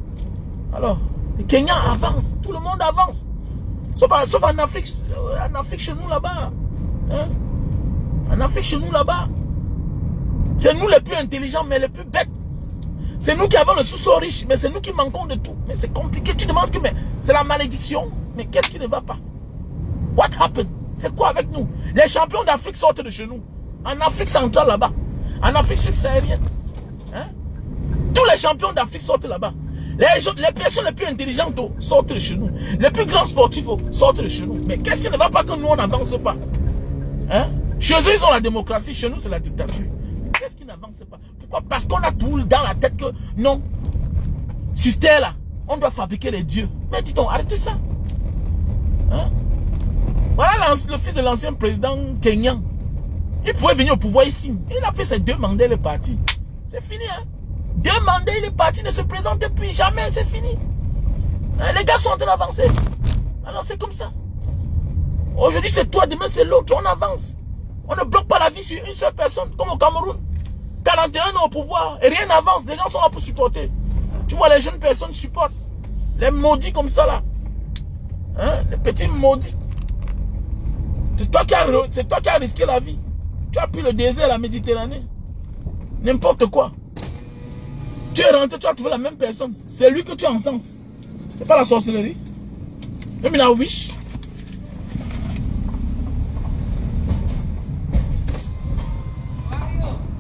Alors, les Kenyans avancent. Tout le monde avance. Sauf en Afrique. En Afrique, chez nous là-bas. Hein? En Afrique, chez nous là-bas. C'est nous les plus intelligents, mais les plus bêtes. C'est nous qui avons le sous-sol riche, mais c'est nous qui manquons de tout. Mais c'est compliqué. Tu demandes que c'est la malédiction. Mais qu'est-ce qui ne va pas? What happened? C'est quoi avec nous? Les champions d'Afrique sortent de chez nous. En Afrique centrale là-bas. En Afrique subsaharienne. Hein? Tous les champions d'Afrique sortent là-bas. Les personnes les plus intelligentes sortent de chez nous. Les plus grands sportifs sortent de chez nous. Mais qu'est-ce qui ne va pas que nous on n'avance pas? Hein? Chez eux ils ont la démocratie, chez nous c'est la dictature. Qu'est-ce qui n'avance pas? Pourquoi? Parce qu'on a tout dans la tête que non. Sur terre là, on doit fabriquer les dieux. Mais dis-donc, arrêtez ça. Hein? Voilà le fils de l'ancien président kenyan. Il pouvait venir au pouvoir ici. Il a fait ses 2 mandats, il est parti. C'est fini, hein. 2 mandats, il est parti, ne se présente plus jamais, c'est fini. Hein, les gars sont en train d'avancer. Alors c'est comme ça. Aujourd'hui c'est toi, demain c'est l'autre, on avance. On ne bloque pas la vie sur une seule personne, comme au Cameroun. 41 ans au pouvoir, et rien n'avance, les gens sont là pour supporter. Tu vois, les jeunes personnes supportent. Les maudits comme ça là. Hein, les petits maudits. C'est toi qui as risqué la vie. Tu as pris le désert, la Méditerranée. N'importe quoi. Tu es rentré, tu as trouvé la même personne. C'est lui que tu encenses. C'est pas la sorcellerie. Même il a wish.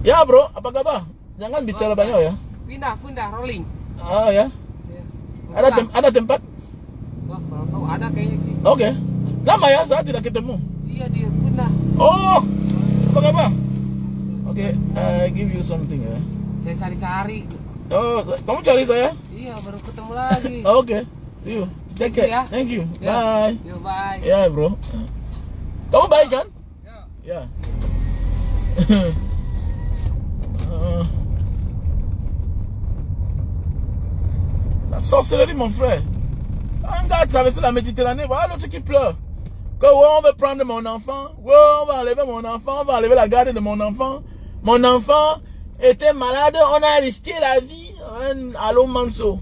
Ya bro, apa kabar? Jangan bicara banyak ya. Pindah, rolling. Ah ya. Ada tempat? Wah, tahu ada kayaknya sih. Oke. Lama ya saya tidak ketemu. Iya di Pindah. Oh, apa kabar? Oke, I give you something ya. Saya cari. Oh, kamu cari saya? Iya, baru ketemu lagi. Oke, see you. Take care. Ya. Thank you. Ya. Bye. Yo, bye. Ya bro. Kamu baik kan? Ya. Ya. La sorcellerie, mon frère. Un gars a traversé la Méditerranée, voilà l'autre qui pleure. Que ouais, on veut prendre mon enfant. Ouais, on va enlever mon enfant. On va enlever la garde de mon enfant. Mon enfant était malade. On a risqué la vie. Allô, Manso.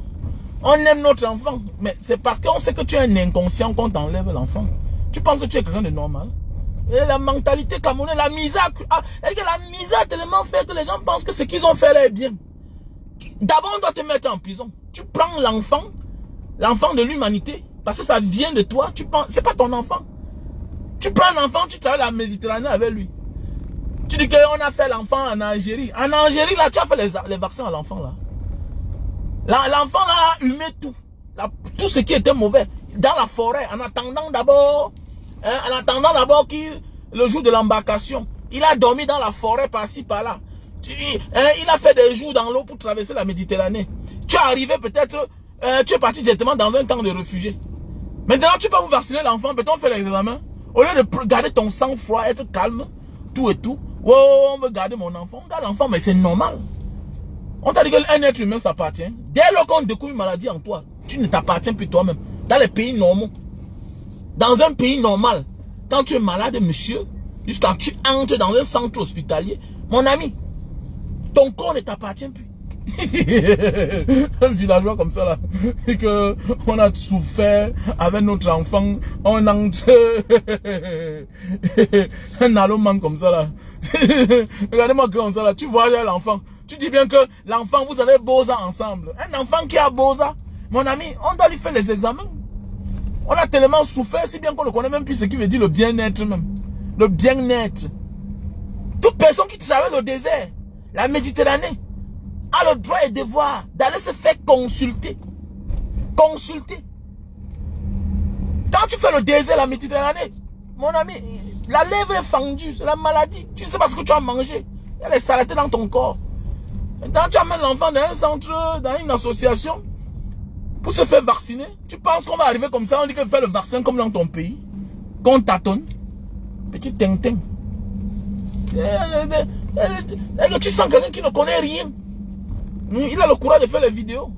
On aime notre enfant. Mais c'est parce qu'on sait que tu es un inconscient qu'on t'enlève l'enfant. Tu penses que tu es quelqu'un de normal. Et la mentalité camerounaise, la misère. La misère a tellement fait que les gens pensent que ce qu'ils ont fait là est bien. D'abord, on doit te mettre en prison. Tu prends l'enfant de l'humanité, parce que ça vient de toi. Tu penses, c'est pas ton enfant. Tu prends l'enfant, tu traverses la Méditerranée avec lui. Tu dis qu'on a fait l'enfant en Algérie. En Algérie, là, tu as fait les vaccins à l'enfant, là. L'enfant, là, a humé tout. Tout ce qui était mauvais. Dans la forêt, en attendant d'abord, le jour de l'embarcation, il a dormi dans la forêt par-ci, par-là. Il a fait des jours dans l'eau pour traverser la Méditerranée. Tu es arrivé peut-être, tu es parti directement dans un camp de réfugiés. Maintenant, tu peux vous vacciner l'enfant, peut-être on fait l'examen. Au lieu de garder ton sang-froid, être calme, tout et tout. Oh, on veut garder mon enfant. On garde l'enfant, mais c'est normal. On t'a dit qu'un être humain s'appartient. Dès lors qu'on découvre une maladie en toi, tu ne t'appartiens plus toi-même. Dans les pays normaux. Dans un pays normal, quand tu es malade, monsieur, jusqu'à tu entres dans un centre hospitalier, mon ami, ton corps ne t'appartient plus. Un villageois comme ça là, et que on a souffert avec notre enfant, on entre un allemand comme ça là. Regardez-moi comme ça là, tu vois l'enfant, tu dis bien que l'enfant, vous avez Boza ensemble. Un enfant qui a Boza, mon ami, on doit lui faire les examens. On a tellement souffert, si bien qu'on ne connaît même plus ce qui veut dire le bien-être même. Le bien-être. Toute personne qui traverse le désert, la Méditerranée, a le droit et devoir d'aller se faire consulter. Consulter. Quand tu fais le désert, la Méditerranée, mon ami, la lèvre est fendue, c'est la maladie. Tu ne sais pas ce que tu as mangé. Il y a les saletés dans ton corps. Quand tu amènes l'enfant dans un centre, dans une association, pour se faire vacciner, tu penses qu'on va arriver comme ça, on dit qu'il faut faire le vaccin comme dans ton pays, qu'on tâtonne. Petit tintin. Tu sens quelqu'un qui ne connaît rien. Il a le courage de faire les vidéos.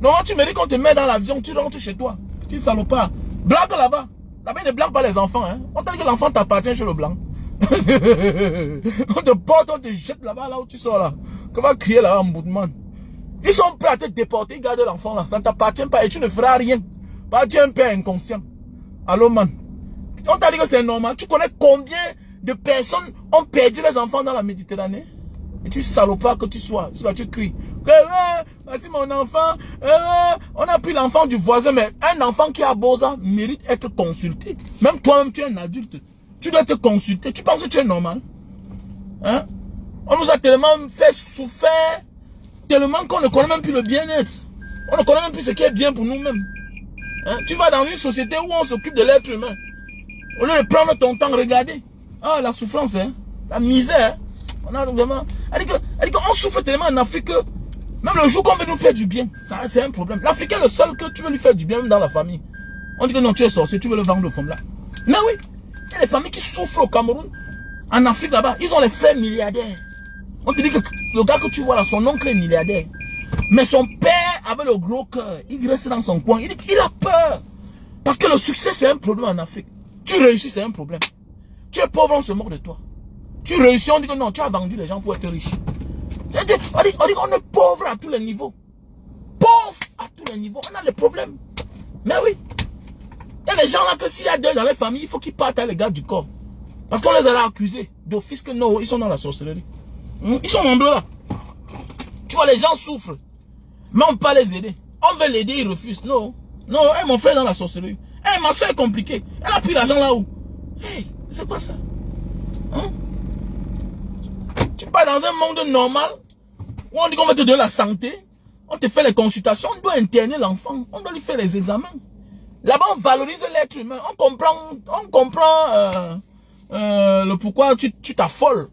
Normalement, tu mérites qu'on te met dans l'avion, tu rentres chez toi. Petit salopard. Blague là-bas. Là-bas, il ne blague pas les enfants. Hein. On t'a dit que l'enfant t'appartient chez le blanc. On te porte, on te jette là-bas, là où tu sors là. Comment crier là-bas en boutman. Ils sont prêts à te déporter, ils gardent l'enfant là. Ça ne t'appartient pas et tu ne feras rien. Parce que tu es un père inconscient. Allô, man. On t'a dit que c'est normal. Tu connais combien de personnes ont perdu les enfants dans la Méditerranée? Et tu salopard que tu sois. Tu cries. Voici mon enfant. On a pris l'enfant du voisin. Mais un enfant qui a Boza mérite être consulté. Même toi-même, tu es un adulte. Tu dois te consulter. Tu penses que tu es normal? Hein? On nous a tellement fait souffrir. Tellement qu'on ne connaît même plus le bien-être. On ne connaît même plus ce qui est bien pour nous-mêmes. Hein? Tu vas dans une société où on s'occupe de l'être humain. Au lieu de prendre ton temps, regardez. Ah, la souffrance, hein? La misère. On a vraiment... Elle dit qu'on souffre tellement en Afrique que même le jour qu'on veut nous faire du bien, c'est un problème. L'Africain est le seul que tu veux lui faire du bien, même dans la famille. On dit que non, tu es sorcier, tu veux le vendre aux femmes là. Mais oui, il y a des familles qui souffrent au Cameroun. En Afrique là-bas, ils ont les frères milliardaires. On te dit que le gars que tu vois là, son oncle est milliardaire. Mais son père avait le gros cœur. Il reste dans son coin. Il dit qu'il a peur. Parce que le succès, c'est un problème en Afrique. Tu réussis, c'est un problème. Tu es pauvre, on se moque de toi. Tu réussis, on dit que non, tu as vendu les gens pour être riche. On dit qu'on est pauvre à tous les niveaux. Pauvre à tous les niveaux. On a des problèmes. Mais oui. Il y a des gens là que s'il y a deux dans les familles, il faut qu'ils partent à l'égard du corps. Parce qu'on les a accusés d'office que non, ils sont dans la sorcellerie. Ils sont nombreux là. Tu vois, les gens souffrent. Mais on ne peut pas les aider. On veut l'aider, ils refusent. Non. Non, hey, mon frère est dans la sorcellerie. Hey, ma soeur est compliquée. Elle a pris l'argent là-haut. Hey, c'est quoi ça? Hein? Tu pars dans un monde normal où on dit qu'on va te donner la santé. On te fait les consultations. On doit interner l'enfant. On doit lui faire les examens. Là-bas, on valorise l'être humain. On comprend le pourquoi tu t'affoles.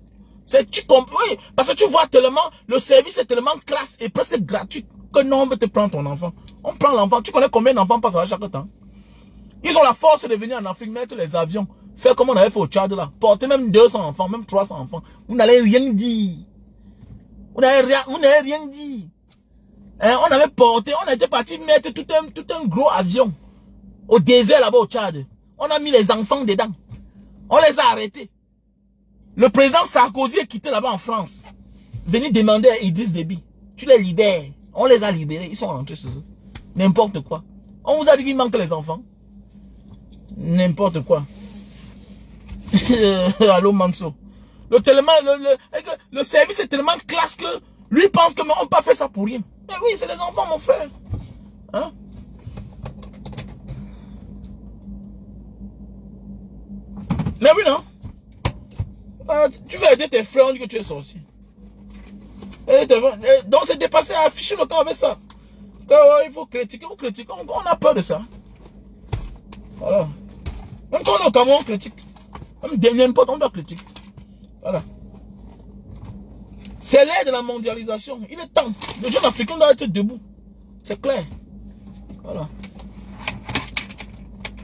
Tu comprends, oui, parce que tu vois tellement, le service est tellement classe et presque gratuit que non, on veut te prendre ton enfant. On prend l'enfant. Tu connais combien d'enfants passent à chaque temps? Ils ont la force de venir en Afrique, mettre les avions, faire comme on avait fait au Tchad là, porter même 200 enfants, même 300 enfants. Vous n'allez rien dire. Vous n'avez rien dit. Hein, on avait porté, on était parti mettre tout un gros avion au désert là-bas au Tchad. On a mis les enfants dedans. On les a arrêtés. Le président Sarkozy est quitté là-bas en France. Venez demander à Idriss Déby. Tu les libères. On les a libérés. Ils sont rentrés chez eux. N'importe quoi. On vous a dit qu'il manque les enfants. N'importe quoi. Allô Manso. Le service est tellement classe que lui pense que on ne peut pas faire ça pour rien. Mais oui, c'est les enfants, mon frère. Hein? Mais oui, non? Tu vas aider tes frères, on dit que tu es sorcier. Donc c'est dépassé à afficher le camp avec ça. Il faut critiquer, on a peur de ça. Voilà. Même quand on est au Cameroun, on critique. Même n'importe, on doit critiquer. Voilà. C'est l'ère de la mondialisation. Il est temps. Le jeune africain doit être debout. C'est clair. Voilà.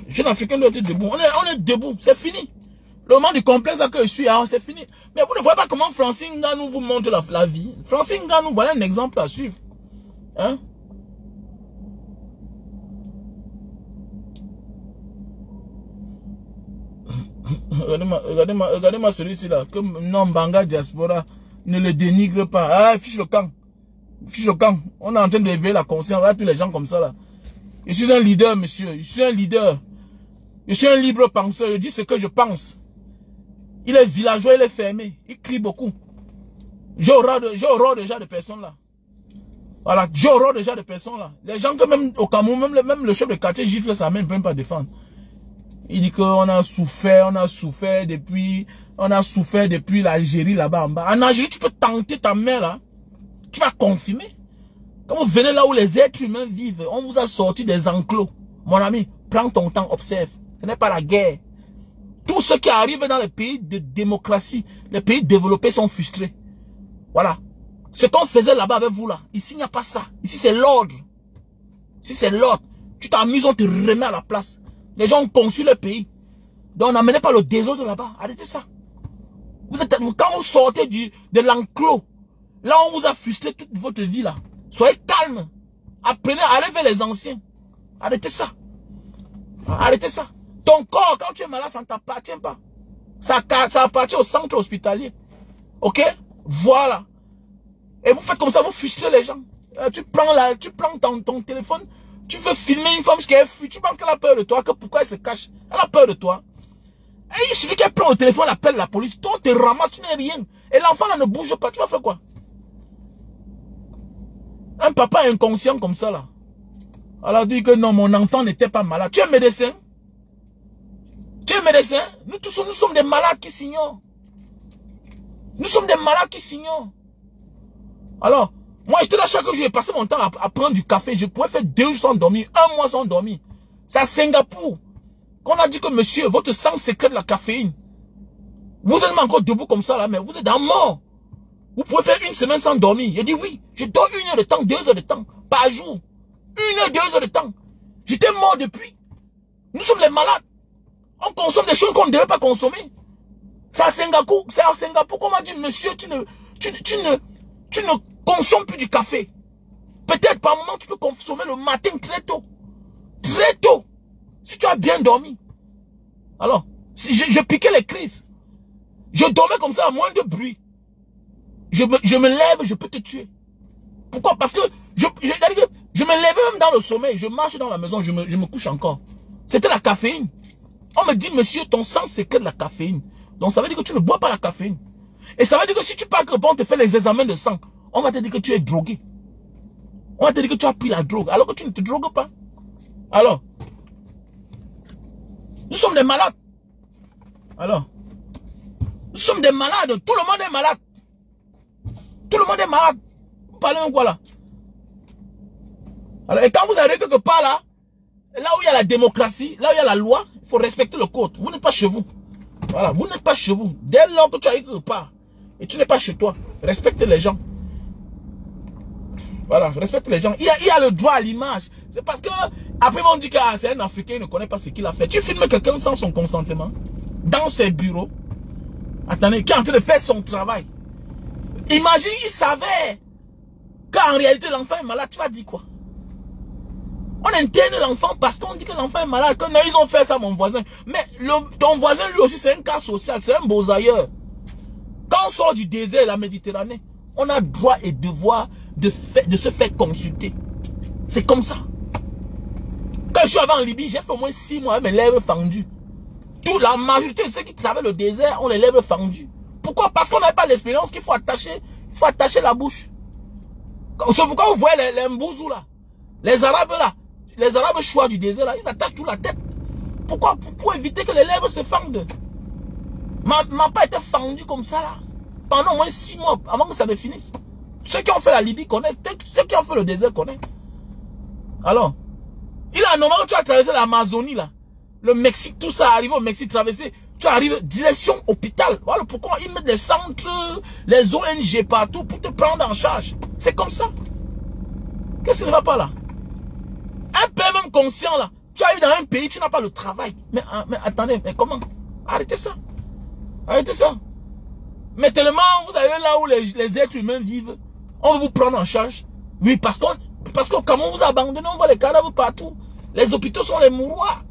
Le jeune africain doit être debout. On est debout. C'est fini. Le moment du complexe que je suis, c'est fini. Mais vous ne voyez pas comment Francine Nganou vous montre la vie. Francine Nganou, voilà un exemple à suivre. Hein? Regardez-moi celui-ci là. Que non, Banga Diaspora ne le dénigre pas. Ah, fiche le camp. Fiche le camp. On est en train d'éveiller la conscience. Regarde tous les gens comme ça là. Je suis un leader, monsieur. Je suis un leader. Je suis un libre penseur. Je dis ce que je pense. Il est villageois, il est fermé. Il crie beaucoup. J'ai horreur déjà de personnes là. Voilà, j'ai horreur déjà de personnes là. Les gens que même au Cameroun, même le chef de quartier gifle sa main, ne peut même pas défendre. Il dit qu'on a souffert depuis l'Algérie là-bas en bas. En Algérie, tu peux tenter ta mère là. Tu vas confirmer. Quand vous venez là où les êtres humains vivent, on vous a sorti des enclos. Mon ami, prends ton temps, observe. Ce n'est pas la guerre. Tous ceux qui arrivent dans les pays de démocratie, les pays développés sont frustrés. Voilà. Ce qu'on faisait là-bas avec vous là, ici il n'y a pas ça. Ici c'est l'ordre. Ici c'est l'ordre. Tu t'amuses, on te remet à la place. Les gens ont conçu le pays. Donc n'amenez pas le désordre là-bas. Arrêtez ça. Quand vous sortez de l'enclos, là on vous a frustré toute votre vie là. Soyez calme. Apprenez à aller vers les anciens. Arrêtez ça. Arrêtez ça. Ton corps, quand tu es malade, ça ne t'appartient pas. Ça appartient au centre hospitalier. Ok? Voilà. Et vous faites comme ça, vous frustrez les gens. Tu prends ton téléphone, tu veux filmer une femme qui est fuie. Tu penses qu'elle a peur de toi, que pourquoi elle se cache? Elle a peur de toi. Et il suffit qu'elle prenne le téléphone, elle appelle la police. Toi, on te ramasse, tu n'es rien. Et l'enfant là ne bouge pas. Tu vas faire quoi? Un papa inconscient comme ça là. Elle a dit que non, mon enfant n'était pas malade. Tu es médecin? Tu es médecin? Nous tous, nous sommes des malades qui s'ignorent. Nous sommes des malades qui s'ignorent. Alors, moi j'étais là chaque jour, j'ai passé mon temps à prendre du café. Je pouvais faire 2 jours sans dormir, 1 mois sans dormir. C'est à Singapour qu'on a dit que monsieur, votre sang sécrète la caféine. Vous êtes encore debout comme ça là, mais vous êtes dans mort. Vous pouvez faire 1 semaine sans dormir. J'ai dit oui, je dors 1 heure de temps, 2 heures de temps par jour. 1 heure, 2 heures de temps. J'étais mort depuis. Nous sommes les malades. On consomme des choses qu'on ne devait pas consommer. C'est à Singapour qu'on m'a dit, monsieur, tu ne consommes plus du café. Peut-être par moment, tu peux consommer le matin très tôt. Très tôt. Si tu as bien dormi. Alors, si je piquais les crises. Je dormais comme ça à moins de bruit. Je me lève, je peux te tuer. Pourquoi? Parce que je me lèvais même dans le sommeil. Je marche dans la maison, je me couche encore. C'était la caféine. On me dit, monsieur, ton sang c'est que de la caféine. Donc ça veut dire que tu ne bois pas la caféine. Et ça veut dire que si tu pars que on te fait les examens de sang, on va te dire que tu es drogué. On va te dire que tu as pris la drogue, alors que tu ne te drogues pas. Alors, nous sommes des malades. Alors, nous sommes des malades. Tout le monde est malade. Tout le monde est malade. Vous parlez même quoi là? Alors, et quand vous arrivez quelque part là où il y a la démocratie, là où il y a la loi, il faut respecter le code. Vous n'êtes pas chez vous. Voilà, vous n'êtes pas chez vous. Dès lors que tu arrives quelque part et tu n'es pas chez toi, respecte les gens. Voilà, respecte les gens. Il y a le droit à l'image. C'est parce que après on dit que c'est un Africain, il ne connaît pas ce qu'il a fait. Tu filmes quelqu'un sans son consentement, dans ses bureaux, attendez, qui est en train de faire son travail. Imagine, il savait qu'en réalité l'enfant est malade, tu vas dire quoi? On interne l'enfant parce qu'on dit que l'enfant est malade. Que non, ils ont fait ça, mon voisin. Mais ton voisin, lui aussi, c'est un cas social. C'est un beau ailleurs. Quand on sort du désert, la Méditerranée, on a droit et devoir de se faire consulter. C'est comme ça. Quand je suis allé en Libye, j'ai fait au moins 6 mois avec mes lèvres fendues. Toute la majorité de ceux qui travaillent le désert ont les lèvres fendues. Pourquoi? Parce qu'on n'avait pas l'expérience qu'il faut attacher. Il faut attacher la bouche. C'est pourquoi vous voyez les Mbouzou là. Les Arabes là. Les Arabes choix du désert là, ils attachent toute la tête. Pourquoi? Pour éviter que les lèvres se fendent. M'a pas été fendu comme ça là. Pendant au moins 6 mois avant que ça ne finisse. Ceux qui ont fait la Libye connaissent. Ceux qui ont fait le désert connaissent. Alors, il a normalement tu as traversé l'Amazonie là. Le Mexique, tout ça arrive au Mexique, traversé. Tu arrives direction hôpital. Voilà pourquoi ils mettent les centres, les ONG partout pour te prendre en charge. C'est comme ça. Qu'est-ce qui ne va pas là? Un père même conscient là, tu arrives dans un pays, tu n'as pas le travail. Mais attendez, mais comment? Arrêtez ça. Arrêtez ça. Mais tellement vous arrivez là où les êtres humains vivent, on va vous prendre en charge. Oui, parce que comme on vous a abandonné, on voit les cadavres partout. Les hôpitaux sont les mouroirs.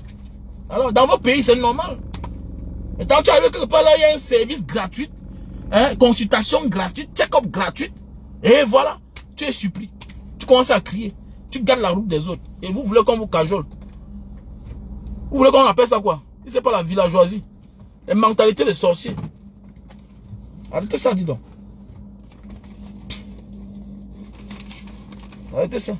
Alors, dans vos pays, c'est normal. Et quand tu arrives quelque part là, il y a un service gratuit, hein, consultation gratuite, check-up gratuit. Et voilà, tu es surpris. Tu commences à crier. Tu gardes la route des autres. Et vous voulez qu'on vous cajole. Vous voulez qu'on appelle ça quoi? C'est pas la villageoisie. Les mentalités des sorciers. Arrêtez ça, dis donc. Arrêtez ça.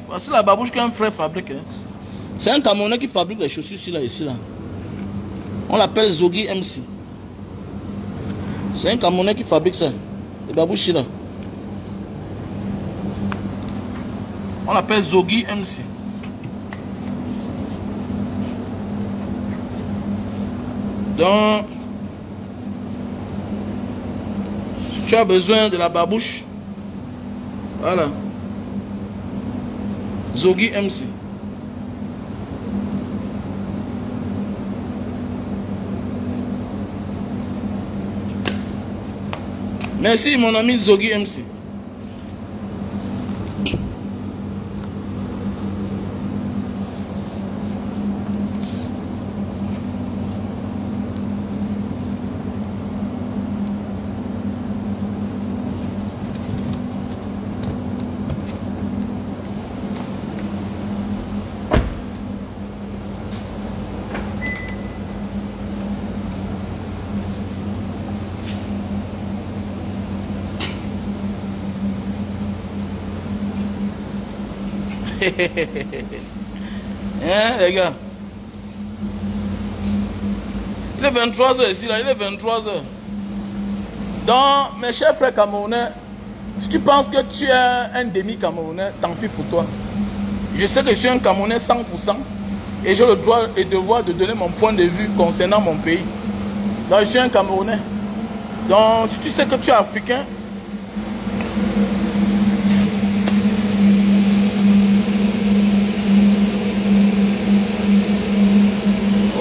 Voici la babouche qu'un frère fabrique. C'est un Camerounais qui fabrique les chaussures ici là. On l'appelle Zogi MC. C'est un Camerounais qui fabrique ça. Les babouches ici là. On l'appelle Zogi MC. Donc, si tu as besoin de la babouche, voilà. Zogi MC. Merci mon ami Zogi MC. Hein, les gars? Il est 23h ici, là. Il est 23h. Donc, mes chers frères camerounais, si tu penses que tu es un demi-camerounais, tant pis pour toi. Je sais que je suis un Camerounais 100% et j'ai le droit et devoir de donner mon point de vue concernant mon pays. Donc, je suis un Camerounais. Donc, si tu sais que tu es africain,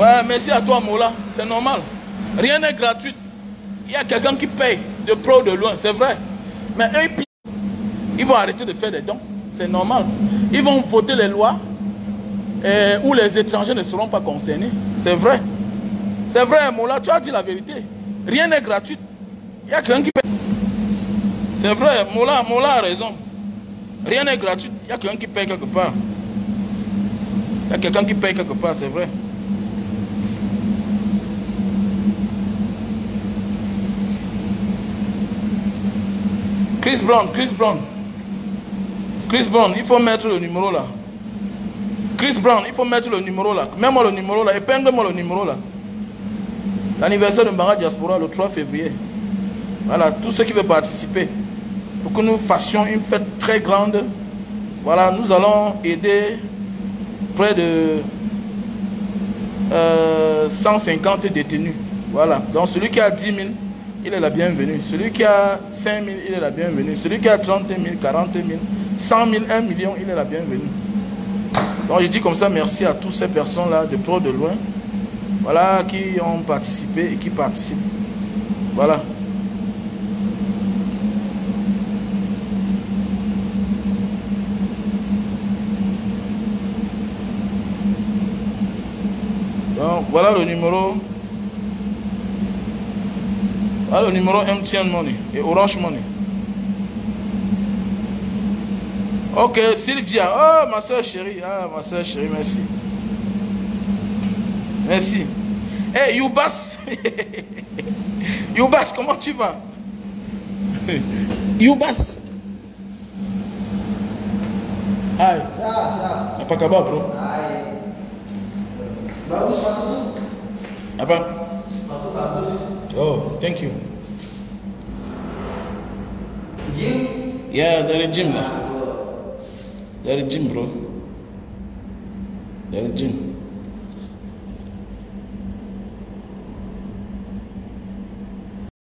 ouais, merci à toi, Mola. C'est normal. Rien n'est gratuit. Il y a quelqu'un qui paye de pro de loin, c'est vrai. Mais eux, ils vont arrêter de faire des dons. C'est normal. Ils vont voter les lois où les étrangers ne seront pas concernés. C'est vrai. C'est vrai, Mola, tu as dit la vérité. Rien n'est gratuit. Il y a quelqu'un qui paye. C'est vrai, Mola a raison. Rien n'est gratuit. Il y a quelqu'un qui paye quelque part. Il y a quelqu'un qui paye quelque part, c'est vrai. Chris Brown, il faut mettre le numéro là. Chris Brown, il faut mettre le numéro là. Mets-moi le numéro là, épingle-moi le numéro là. L'anniversaire de Mbanga Diaspora le 3 février. Voilà, tous ceux qui veulent participer. Pour que nous fassions une fête très grande. Voilà, nous allons aider près de 150 détenus. Voilà, donc celui qui a 10 000, il est la bienvenue. Celui qui a 5 000, il est la bienvenue. Celui qui a 30 000, 40 000, 100 000, 1 million, il est la bienvenue. Donc je dis comme ça merci à toutes ces personnes-là, de près de loin, voilà, qui ont participé et qui participent. Voilà. Donc voilà le numéro. Voilà le numéro MTN Money et Orange Money. Ok, Sylvia. Oh, ma soeur chérie. Ah, ma soeur chérie, merci. Merci. Hey, Youbas. Youbas, comment tu vas? Youbas. Aïe. Apa kabar, bro? Aïe. Bagus sepatu tuh. Apa? Sepatu bagus. Oh, thank you. Gym? Yeah, dari gym lah. Dari gym, bro. Dari gym.